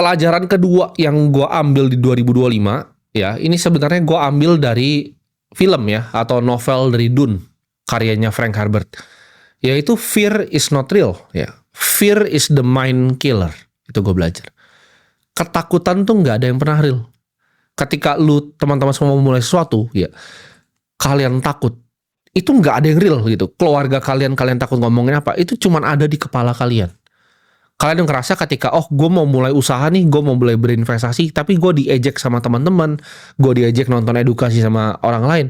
Pelajaran kedua yang gue ambil di 2025, ya, ini sebenarnya gue ambil dari film ya, atau novel dari Dune, karyanya Frank Herbert. Yaitu fear is not real, ya. Fear is the mind killer. Itu gue belajar. Ketakutan tuh nggak ada yang pernah real. Ketika lu teman-teman semua mau mulai sesuatu, ya, kalian takut, itu nggak ada yang real gitu. Keluarga kalian takut ngomongin apa, itu cuman ada di kepala kalian. Kalian ngerasa ketika, oh gue mau mulai usaha nih, gue mau mulai berinvestasi, tapi gue diejek sama teman-teman, gue diejek nonton edukasi sama orang lain.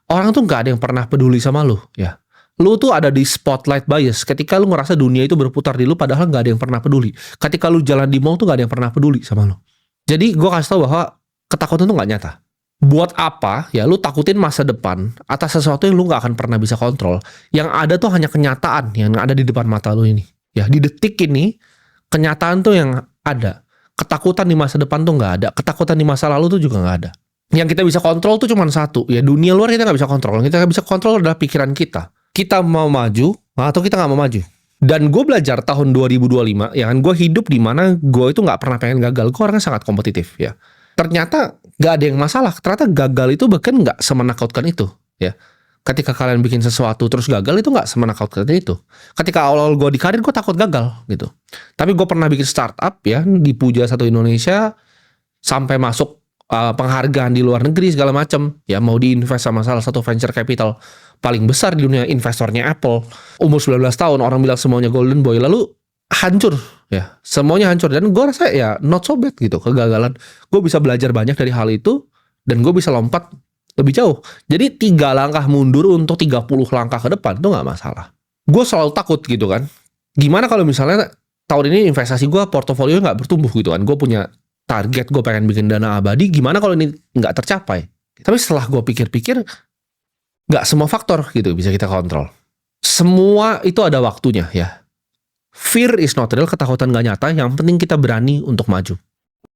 Orang tuh nggak ada yang pernah peduli sama lu, ya. Lu tuh ada di spotlight bias. Ketika lu ngerasa dunia itu berputar di lu, padahal nggak ada yang pernah peduli. Ketika lu jalan di mall tuh nggak ada yang pernah peduli sama lu. Jadi gue kasih tau bahwa ketakutan tuh nggak nyata. Buat apa ya lu takutin masa depan atas sesuatu yang lu nggak akan pernah bisa kontrol. Yang ada tuh hanya kenyataan yang ada di depan mata lu ini. Ya, di detik ini kenyataan tuh yang ada. Ketakutan di masa depan tuh nggak ada. Ketakutan di masa lalu tuh juga nggak ada. Yang kita bisa kontrol tuh cuma satu. Ya, dunia luar kita nggak bisa kontrol. Yang kita bisa kontrol adalah pikiran kita. Kita mau maju atau kita nggak mau maju. Dan gue belajar tahun 2025, ya kan, gue hidup di mana gue itu nggak pernah pengen gagal. Gue orangnya sangat kompetitif, ya. Ternyata nggak ada yang masalah. Ternyata gagal itu bahkan nggak semenakutkan itu, ya. Ketika kalian bikin sesuatu terus gagal itu nggak semenakutkan itu. Ketika awal-awal gue di karir gue takut gagal gitu. Tapi gue pernah bikin startup ya, dipuja satu Indonesia, sampai masuk penghargaan di luar negeri segala macam. Ya, mau diinvest sama salah satu venture capital paling besar di dunia, investornya Apple. Umur 19 tahun, orang bilang semuanya golden boy, lalu hancur ya. Semuanya hancur, dan gue rasa ya not so bad gitu, kegagalan. Gue bisa belajar banyak dari hal itu, dan gue bisa lompat lebih jauh. Jadi 3 langkah mundur untuk 30 langkah ke depan itu nggak masalah. Gue selalu takut gitu kan. Gimana kalau misalnya tahun ini investasi gue, portofolio nggak bertumbuh gitu kan. Gue punya target, gue pengen bikin dana abadi. Gimana kalau ini nggak tercapai? Tapi setelah gue pikir-pikir, nggak semua faktor gitu bisa kita kontrol. Semua itu ada waktunya ya. Fear is not real, ketakutan nggak nyata. Yang penting kita berani untuk maju.